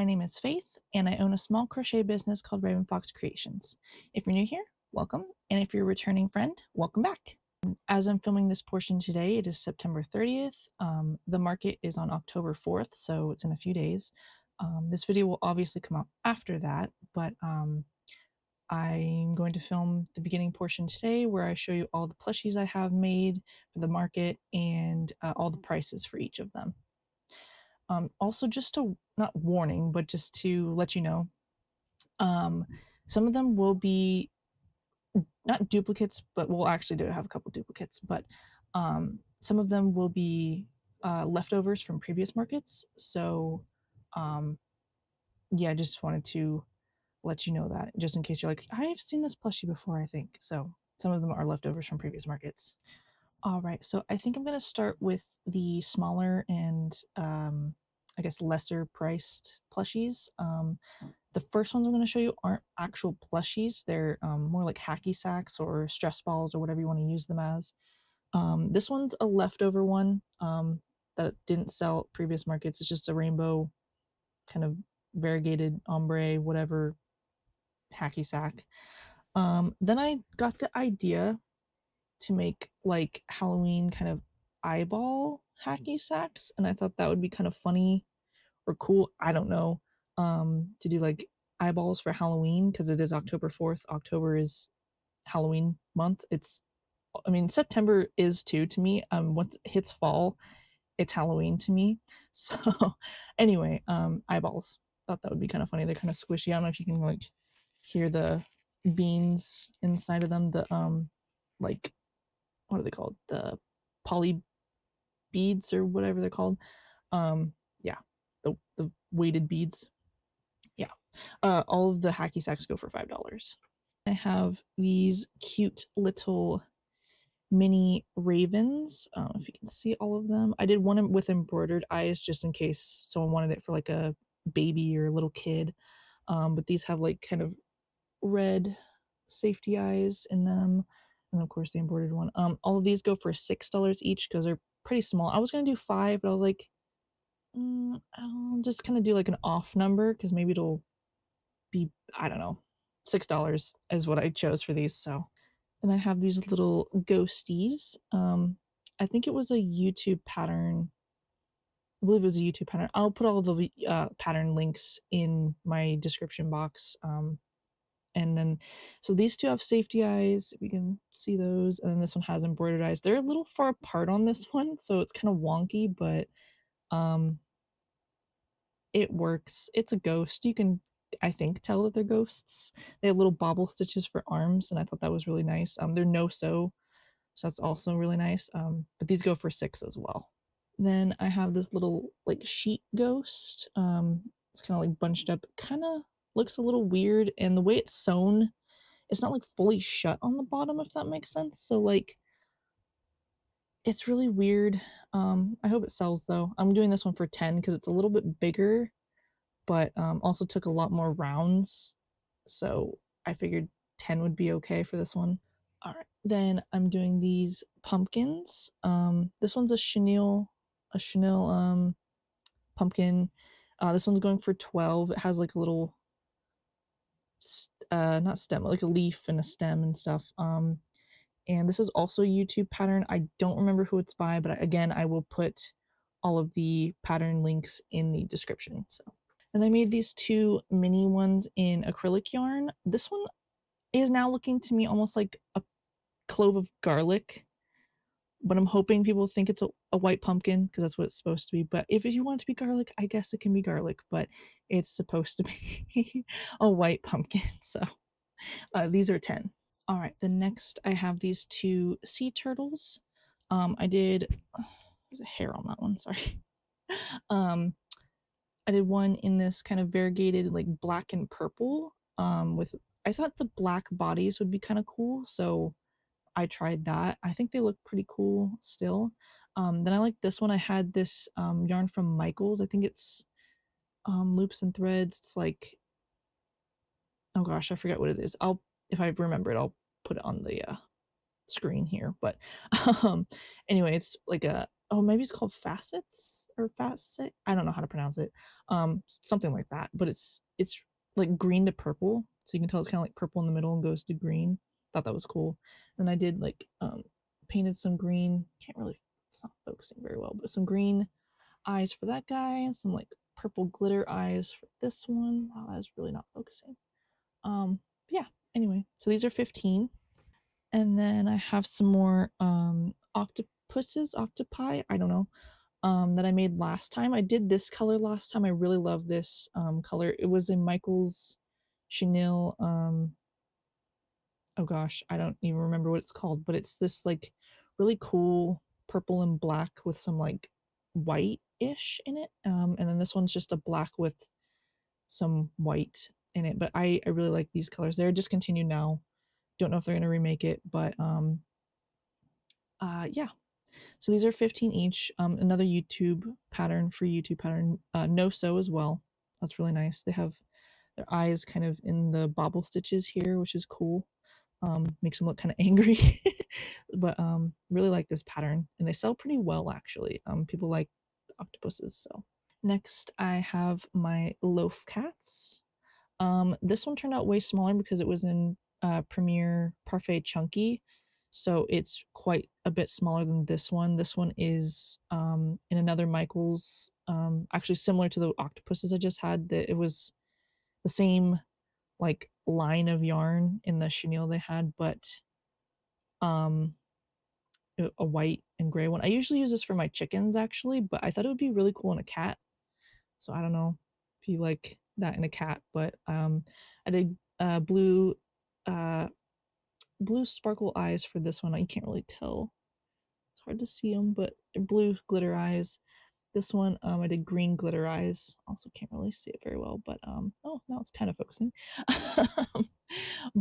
My name is Faith, and I own a small crochet business called Raven Fox Creations. If you're new here, welcome, and if you're a returning friend, welcome back. As I'm filming this portion today, it is September 30th. The market is on October 4th, so it's in a few days. This video will obviously come out after that, but I'm going to film the beginning portion today where I show you all the plushies I have made for the market and all the prices for each of them. Also, just a not warning, but just to let you know, some of them will be not duplicates, but we'll actually do have a couple duplicates, but some of them will be leftovers from previous markets. So yeah, just wanted to let you know that, just in case you're like, I've seen this plushie before, I think. So some of them are leftovers from previous markets. All right, so I think I'm going to start with the smaller and I guess lesser priced plushies. The first ones I'm going to show you aren't actual plushies. They're more like hacky sacks or stress balls or whatever you want to use them as. This one's a leftover one that didn't sell at previous markets. It's just a rainbow kind of variegated ombre, whatever, hacky sack. Then I got the idea to make like Halloween kind of eyeball hacky sacks, and I thought that would be kind of funny or cool, I don't know, to do like eyeballs for Halloween because it is October 4th. October is Halloween month. I mean, September is too to me. Once it hits fall, it's Halloween to me. So anyway, eyeballs. Thought that would be kind of funny. They're kind of squishy. I don't know if you can like hear the beans inside of them. The like, what are they called? The poly beads or whatever they're called. Yeah, the weighted beads. Yeah. All of the hacky sacks go for $5. I have these cute little mini ravens. If you can see all of them. I did one with embroidered eyes just in case someone wanted it for like a baby or a little kid. But these have like kind of red safety eyes in them. And of course the embroidered one. All of these go for $6 each because they're pretty small. I was gonna do 5, but I was like, I'll just kind of do like an off number because maybe it'll be, I don't know, $6 is what I chose for these. So then I have these little ghosties. I think it was a YouTube pattern. I believe it was a YouTube pattern. I'll put all the pattern links in my description box. And then, so these two have safety eyes, if you can see those, and then this one has embroidered eyes. They're a little far apart on this one, so it's kind of wonky, but it works. It's a ghost. You can, I think, tell that they're ghosts. They have little bobble stitches for arms, and I thought that was really nice. They're no-sew, so that's also really nice. But these go for 6 as well. Then I have this little like sheet ghost. It's kind of like bunched up. Kind of looks a little weird, and the way it's sewn, it's not like fully shut on the bottom, if that makes sense. So like, it's really weird. I hope it sells though. I'm doing this one for 10 because it's a little bit bigger, but also took a lot more rounds, so I figured 10 would be okay for this one. All right, then I'm doing these pumpkins. This one's a chenille pumpkin. This one's going for 12. It has like a little not stem, like a leaf and a stem and stuff. And this is also a YouTube pattern. I don't remember who it's by, but again, I will put all of the pattern links in the description. So, and I made these 2 mini ones in acrylic yarn. This one is now looking to me almost like a clove of garlic, but I'm hoping people think it's a white pumpkin because that's what it's supposed to be. But if you want it to be garlic, I guess it can be garlic, but it's supposed to be a white pumpkin. So these are 10. All right, the next I have these 2 sea turtles. I did, there's a hair on that one, sorry. I did one in this kind of variegated like black and purple with, I thought the black bodies would be kind of cool, so I tried that. I think they look pretty cool still. Then I like this one. I had this yarn from Michaels. I think it's Loops and Threads. It's like, oh gosh, I forget what it is. If I remember it, I'll put it on the screen here. But anyway, it's like oh, maybe it's called Facets. or facet. I don't know how to pronounce it. Something like that. But it's like green to purple, so you can tell it's kind of like purple in the middle and goes to green. Thought that was cool. And I did like painted some green. Can't really. It's not focusing very well, but some green eyes for that guy, and some like purple glitter eyes for this one. Wow, that is really not focusing. Yeah. Anyway, so these are 15. And then I have some more octopuses, octopi, I don't know, that I made last time. I did this color last time. I really love this color. It was in Michael's chenille. Oh gosh, I don't even remember what it's called, but it's this like really cool purple and black with some like white-ish in it. And then this one's just a black with some white in it. But I really like these colors. They're discontinued now. Don't know if they're gonna remake it, but yeah. So these are 15 each. Another YouTube pattern, free YouTube pattern. No sew as well. That's really nice. They have their eyes kind of in the bobble stitches here, which is cool. Makes them look kind of angry. But really like this pattern, and they sell pretty well actually. People like the octopuses. So next I have my loaf cats. This one turned out way smaller because it was in Premier Parfait Chunky, so it's quite a bit smaller than this one. This one is in another Michael's, actually similar to the octopuses I just had. That it was the same like line of yarn in the chenille they had, but um, a white and gray one. I usually use this for my chickens actually, but I thought it would be really cool in a cat. So I don't know if you like that in a cat, but I did blue uh blue sparkle eyes for this one. You can't really tell. It's hard to see them, but they're blue glitter eyes. This one I did green glitter eyes. Also can't really see it very well, but oh, now it's kind of focusing.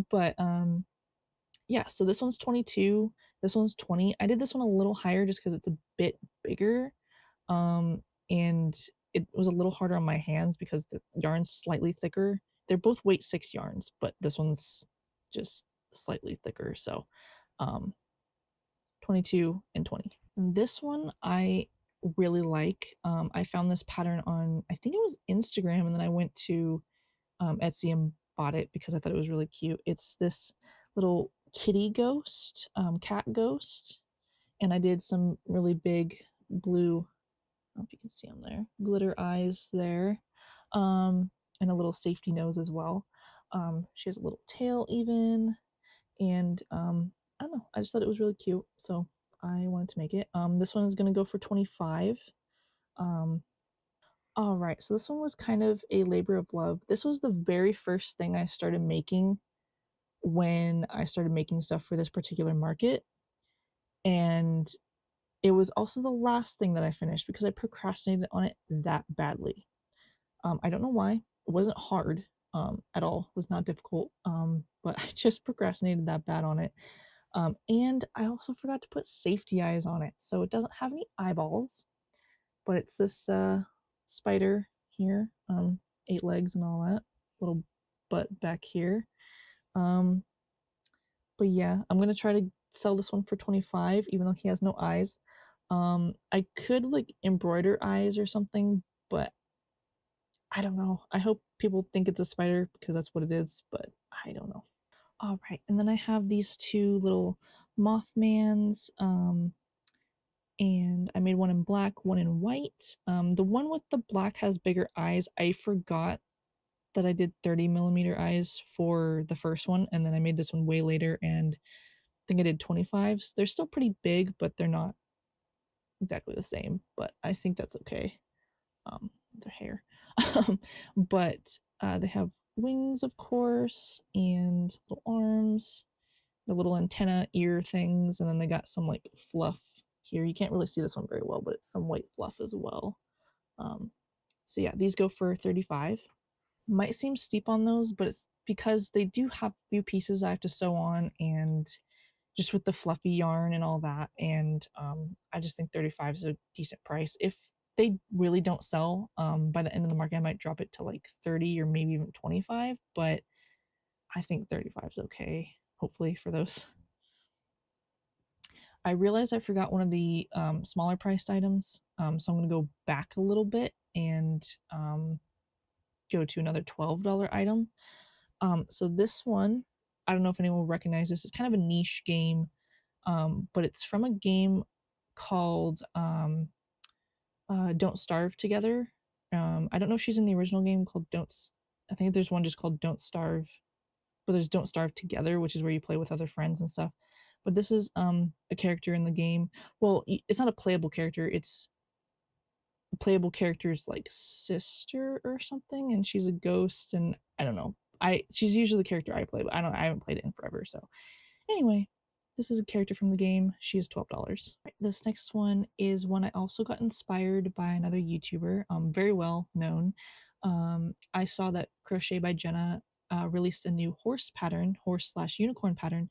But yeah, so this one's 22, this one's 20. I did this one a little higher just because it's a bit bigger. And it was a little harder on my hands because the yarn's slightly thicker. They're both weight 6 yarns, but this one's just slightly thicker. So 22 and 20. And this one I really like. I found this pattern on, I think it was Instagram, and then I went to Etsy and bought it because I thought it was really cute. It's this little kitty ghost, cat ghost, and I did some really big blue, I don't know if you can see them there, glitter eyes there, and a little safety nose as well. She has a little tail even, and I don't know, I just thought it was really cute, so I wanted to make it. This one is going to go for 25. Um, all right, so this one was kind of a labor of love. This was the very first thing I started making when I started making stuff for this particular market, and it was also the last thing that I finished because I procrastinated on it that badly. I don't know why. It wasn't hard at all. It was not difficult. But I just procrastinated that bad on it. And I also forgot to put safety eyes on it, so it doesn't have any eyeballs. But it's this spider here, 8 legs and all that, little butt back here. Um, but yeah, I'm gonna try to sell this one for 25, even though he has no eyes. I could like embroider eyes or something, but I don't know. I hope people think it's a spider because that's what it is, but I don't know. All right, and then I have these two little Mothmans, and I made one in black, one in white. The one with the black has bigger eyes. I forgot that I did 30mm eyes for the first one, and then I made this one way later, and I think I did 25s. They're still pretty big, but they're not exactly the same, but I think that's okay. Their hair. But they have wings, of course, and little arms, the little antenna ear things, and then they got some like fluff here. You can't really see this one very well, but it's some white fluff as well. So yeah, these go for 35. Might seem steep on those, but it's because they do have a few pieces I have to sew on, and just with the fluffy yarn and all that. And I just think 35 is a decent price. If they really don't sell by the end of the market, I might drop it to like 30 or maybe even 25, but I think 35 is okay, hopefully, for those. I realized I forgot one of the smaller priced items, so I'm gonna go back a little bit and go to another $12 item. So this one, I don't know if anyone will recognize this. It's kind of a niche game, but it's from a game called Don't Starve Together. I don't know if she's in the original game called Don't. I think there's one just called Don't Starve, but there's Don't Starve Together, which is where you play with other friends and stuff. But this is a character in the game. Well, it's not a playable character. It's a playable character's like sister or something, and she's a ghost. And I don't know. She's usually the character I play, but I haven't played it in forever. So anyway, this is a character from the game. She is $12. Right, this next one is one I also got inspired by another YouTuber, very well known. I saw that CrochetByGenna released a new horse pattern, horse/unicorn pattern,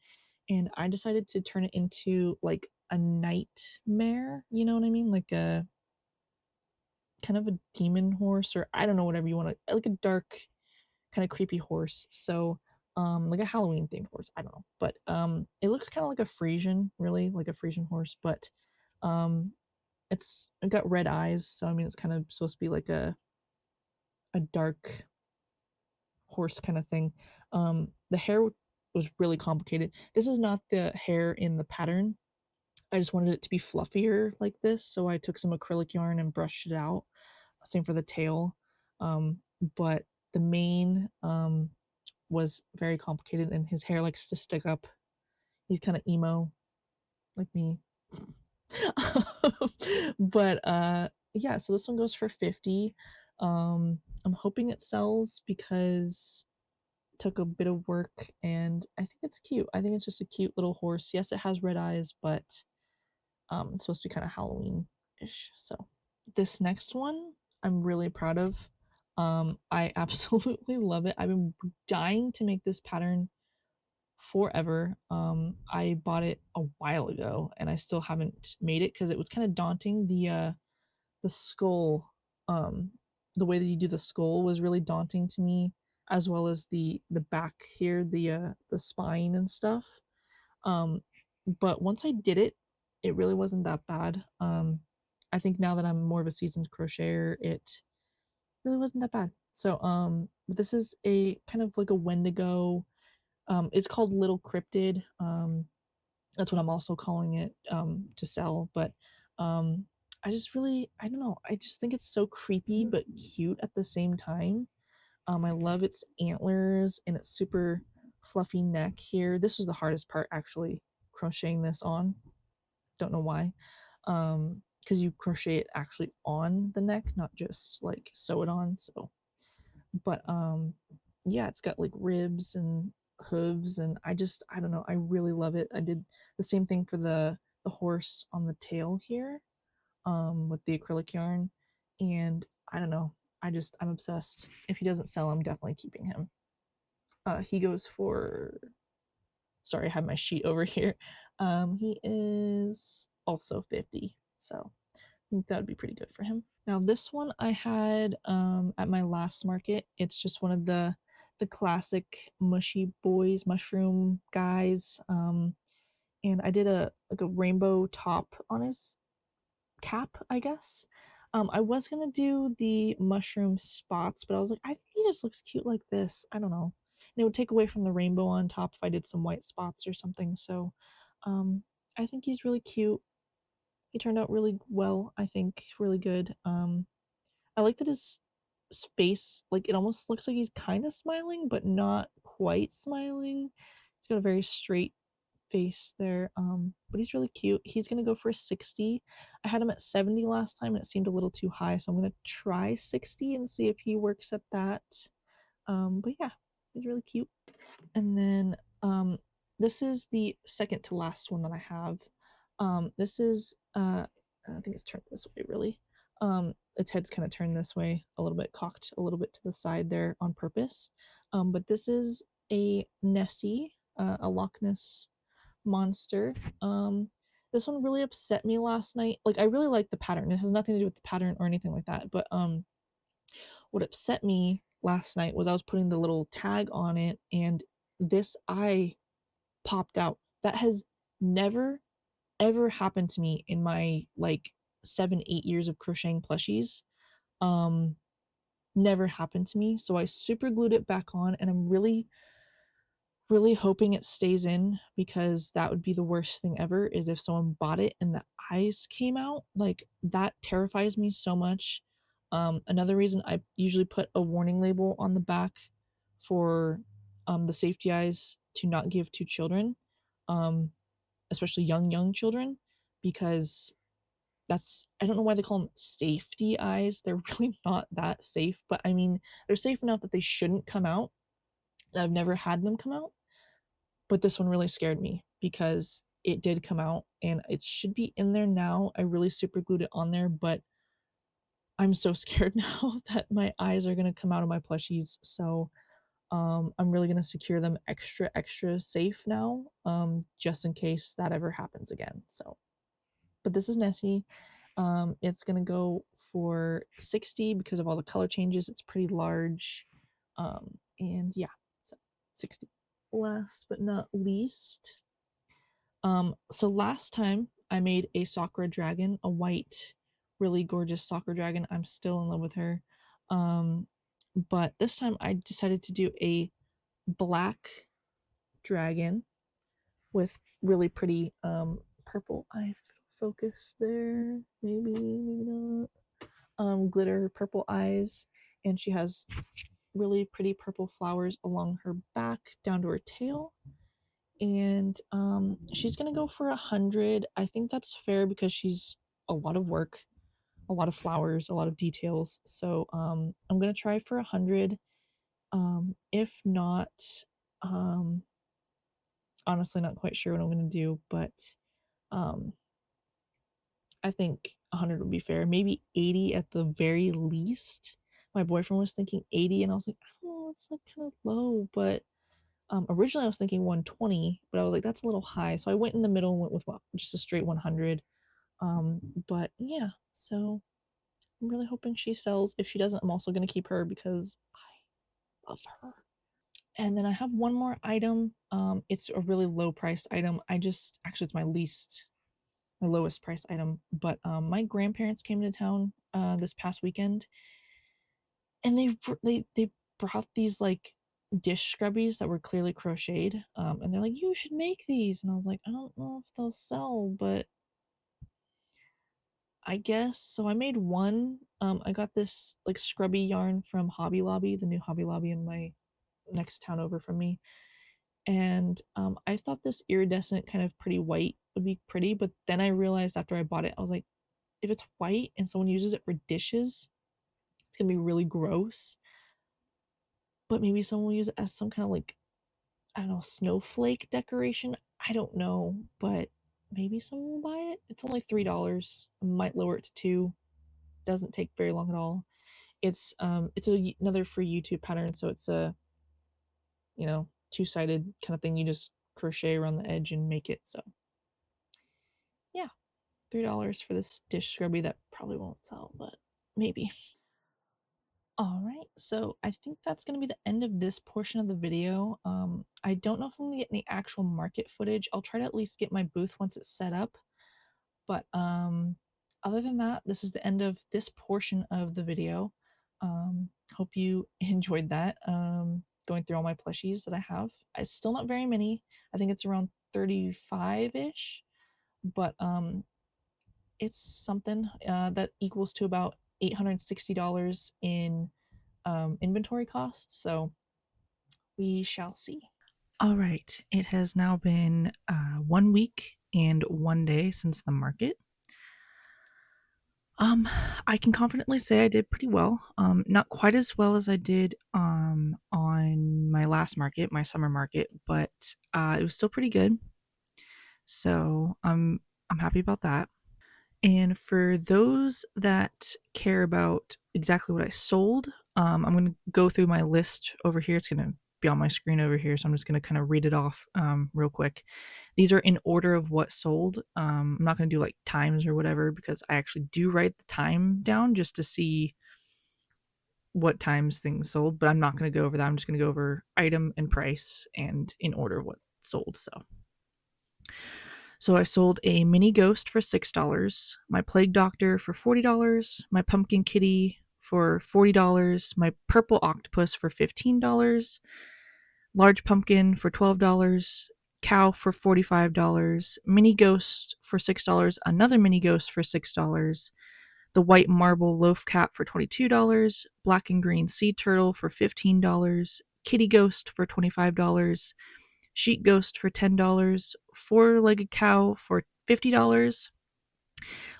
and I decided to turn it into like a nightmare. You know what I mean? Like a kind of a demon horse, or I don't know, whatever you want to, like a dark, kind of creepy horse. So like a Halloween themed horse. I don't know. But it looks kind of like a Frisian, really, like a Frisian horse, but um it got red eyes, so I mean it's kind of supposed to be like a dark horse kind of thing. The hair was really complicated. This is not the hair in the pattern. I just wanted it to be fluffier like this, so I took some acrylic yarn and brushed it out. Same for the tail. Um, but the mane was very complicated, and his hair likes to stick up. He's kind of emo, like me. But yeah, so this one goes for 50. I'm hoping it sells because it took a bit of work, and I think it's cute. I think it's just a cute little horse. Yes, it has red eyes, but it's supposed to be kind of Halloween-ish. So this next one I'm really proud of. I absolutely love it. I've been dying to make this pattern forever. I bought it a while ago and I still haven't made it because it was kind of daunting. The skull, um, the way that you do the skull was really daunting to me, as well as the back here, the spine and stuff. Um, but once I did it, it really wasn't that bad. I think now that I'm more of a seasoned crocheter, it really wasn't that bad. So this is a kind of like a Wendigo. It's called Little Cryptid. That's what I'm also calling it to sell. But um, I just really, I don't know. I just think it's so creepy but cute at the same time. I love its antlers and its super fluffy neck here. This was the hardest part actually, crocheting this on. Don't know why. Because you crochet it actually on the neck, not just like sew it on. So, but yeah, it's got like ribs and hooves, and I don't know, I really love it. I did the same thing for the horse on the tail here, with the acrylic yarn, and I don't know, I'm obsessed. If he doesn't sell, I'm definitely keeping him. He goes for, sorry, I have my sheet over here. He is also 50, so I think that would be pretty good for him. Now this one I had at my last market. It's just one of the classic mushy boys, mushroom guys. And I did a like a rainbow top on his cap, I guess. I was gonna do the mushroom spots, but I was like, I think he just looks cute like this. I don't know. And it would take away from the rainbow on top if I did some white spots or something. So I think he's really cute. He turned out really well, I think, really good. I like that his face, like it almost looks like he's kind of smiling, but not quite smiling. He's got a very straight face there. But he's really cute. He's gonna go for 60. I had him at 70 last time and it seemed a little too high, so I'm gonna try 60 and see if he works at that. But yeah, he's really cute. And then this is the second to last one that I have. This is I think it's turned this way really. Its head's kind of turned this way, a little bit cocked a little bit to the side there on purpose. But this is a Nessie, a Loch Ness monster. This one really upset me last night. Like I really like the pattern. It has nothing to do with the pattern or anything like that. But what upset me last night was I was putting the little tag on it and this eye popped out. That has never ever happened to me in my like 7-8 years of crocheting plushies. Never happened to me. So I super glued it back on, and I'm really hoping it stays in, because that would be the worst thing ever, is if someone bought it and the eyes came out. Like, that terrifies me so much. Another reason I usually put a warning label on the back for the safety eyes to not give to children, um, especially young children, because that's, I don't know why they call them safety eyes. They're really not that safe, but I mean, they're safe enough that they shouldn't come out. I've never had them come out, but this one really scared me because it did come out, and it should be in there now. I really super glued it on there, but I'm so scared now that my eyes are going to come out of my plushies. So I'm really going to secure them extra safe now, just in case that ever happens again. So, but this is Nessie. It's going to go for 60 because of all the color changes. It's pretty large. And yeah, so 60. Last but not least, so last time I made a Sakura dragon, a white, really gorgeous Sakura dragon. I'm still in love with her. But this time I decided to do a black dragon with really pretty purple eyes. Focus there, maybe not. Glitter purple eyes, and she has really pretty purple flowers along her back down to her tail. And she's gonna go for 100. I think that's fair because she's a lot of work, a lot of flowers, a lot of details. So I'm gonna try for 100. If not, um, honestly, not quite sure what I'm gonna do, but um, I think 100 would be fair. Maybe 80 at the very least. My boyfriend was thinking 80, and I was like, oh, it's like kind of low. But originally I was thinking 120, but I was like, that's a little high. So I went in the middle and went with just a straight 100. But yeah, so I'm really hoping she sells. If she doesn't, I'm also going to keep her because I love her. And then I have one more item. It's a really low priced item. Actually, it's my lowest price item. But my grandparents came to town this past weekend, and they brought these like dish scrubbies that were clearly crocheted. And they're like, you should make these, and I was like, I don't know if they'll sell, but I guess. So I made one. I got this like scrubby yarn from Hobby Lobby, the new Hobby Lobby in my next town over from me. And I thought this iridescent kind of pretty white would be pretty, but then I realized after I bought it, I was like, if it's white and someone uses it for dishes, it's gonna be really gross. But maybe someone will use it as some kind of like, I don't know, snowflake decoration. I don't know, but maybe someone will buy it. It's only $3. I might lower it to 2. Doesn't take very long at all. It's another free YouTube pattern, so it's a, two-sided kind of thing. You just crochet around the edge and make it. So yeah, $3 for this dish scrubby that probably won't sell, but maybe. All right, so I think that's going to be the end of this portion of the video. I don't know if I'm going to get any actual market footage. I'll try to at least get my booth once it's set up. But other than that, this is the end of this portion of the video. Hope you enjoyed that. Going through all my plushies that I have. It's still not very many. I think it's around 35-ish. But it's something that equals to about $860 in inventory costs. So we shall see. All right, it has now been 1 week and 1 day since the market. I can confidently say I did pretty well. Not quite as well as I did on my last market, my summer market, but it was still pretty good. So I'm happy about that. And for those that care about exactly what I sold, I'm going to go through my list over here. It's going to be on my screen over here, so I'm just going to kind of read it off real quick. These are in order of what sold. I'm not going to do like times or whatever because I actually do write the time down just to see what times things sold, but I'm not going to go over that. I'm just going to go over item and price and in order what sold. So I sold a mini ghost for $6, my plague doctor for $40, my pumpkin kitty for $40, my purple octopus for $15, large pumpkin for $12, cow for $45, mini ghost for $6, another mini ghost for $6, the white marble loaf cat for $22, black and green sea turtle for $15, kitty ghost for $25, sheet ghost for $10, four-legged cow for $50,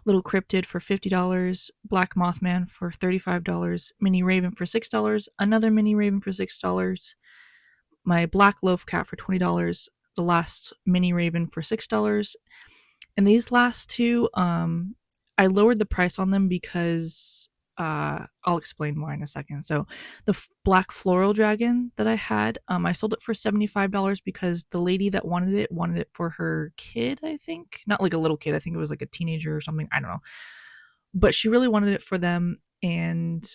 little cryptid for $50, black mothman for $35, mini raven for $6, another mini raven for $6, my black loaf cat for $20, the last mini raven for $6. And these last two, I lowered the price on them because I'll explain why in a second. So the black floral dragon that I had, I sold it for $75 because the lady that wanted it for her kid, I think. Not like a little kid, I think it was like a teenager or something, I don't know. But she really wanted it for them, and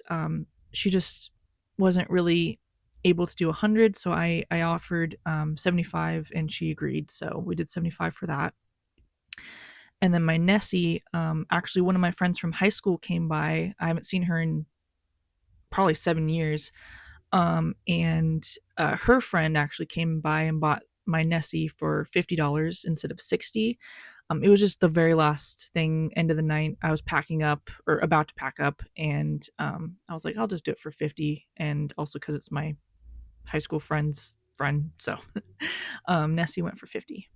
she just wasn't really able to do 100, so I offered 75 and she agreed, so we did 75 for that. And then my Nessie, actually one of my friends from high school came by. I haven't seen her in probably 7 years. And her friend actually came by and bought my Nessie for $50 instead of 60. It was just the very last thing, end of the night. I was packing up or about to pack up, and I was like, I'll just do it for 50, and also because it's my high school friend's friend, so Nessie went for 50.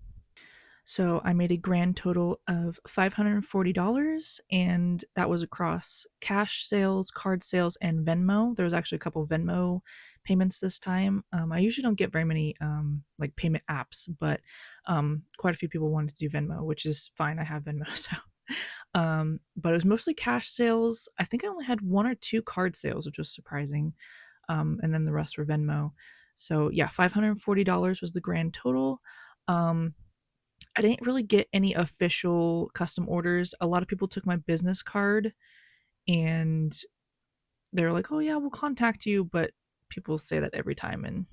So I made a grand total of $540, and that was across cash sales, card sales, and Venmo. There was actually a couple Venmo payments this time. I usually don't get very many like payment apps, but quite a few people wanted to do Venmo, which is fine. I have Venmo, so. But it was mostly cash sales. I think I only had one or two card sales, which was surprising. And then the rest were Venmo. So yeah, $540 was the grand total. I didn't really get any official custom orders. A lot of people took my business card and they're like, "Oh yeah, we'll contact you," but people say that every time and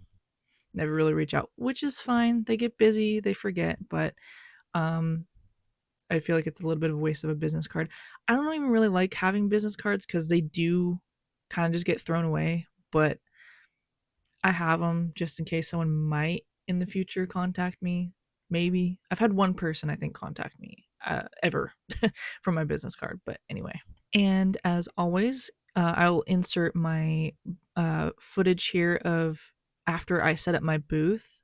never really reach out, which is fine. They get busy, they forget, but um I feel like it's a little bit of a waste of a business card. I don't even really like having business cards cuz they do kind of just get thrown away, but I have them just in case someone might in the future contact me. Maybe I've had one person I think contact me ever from my business card, but anyway. And as always, I'll insert my footage here of after I set up my booth.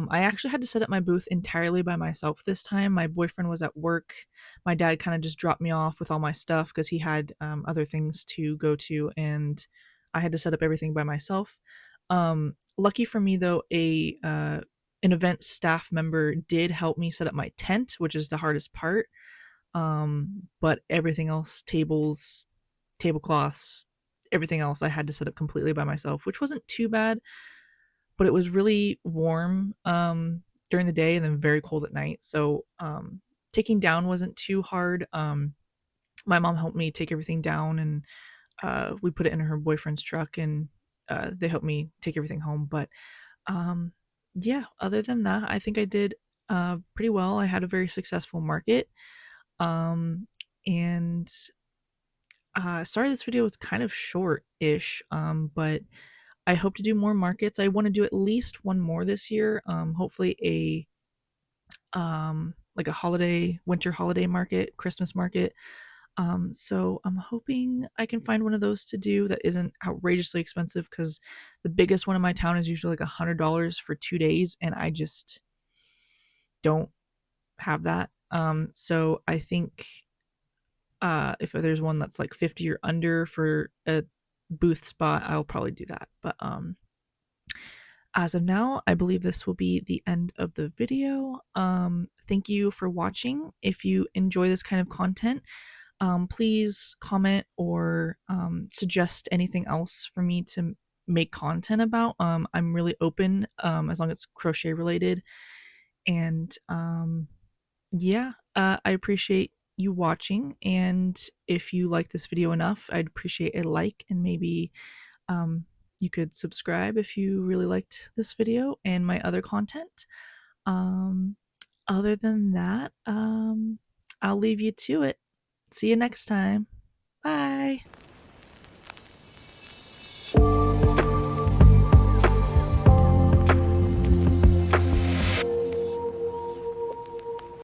I actually had to set up my booth entirely by myself this time. My boyfriend was at work. My dad kind of just dropped me off with all my stuff because he had other things to go to, and I had to set up everything by myself. Lucky for me, though, an event staff member did help me set up my tent, which is the hardest part. But everything else, tables, tablecloths, everything else, I had to set up completely by myself, which wasn't too bad, but it was really warm during the day and then very cold at night. So taking down wasn't too hard. My mom helped me take everything down, and we put it in her boyfriend's truck, and they helped me take everything home. But um, yeah, other than that, I think I did pretty well. I had a very successful market. And sorry, this video was kind of short-ish, but I hope to do more markets. I want to do at least one more this year. Hopefully like a holiday, winter holiday market, Christmas market. So I'm hoping I can find one of those to do that isn't outrageously expensive, because the biggest one in my town is usually like $100 for 2 days, and I just don't have that. So I think if there's one that's like 50 or under for a booth spot, I'll probably do that. But as of now, I believe this will be the end of the video. Thank you for watching. If you enjoy this kind of content, please comment or suggest anything else for me to make content about. I'm really open as long as it's crochet related. And yeah, I appreciate you watching. And if you like this video enough, I'd appreciate a like, and maybe you could subscribe if you really liked this video and my other content. Um, Other than that, I'll leave you to it. See you next time. Bye.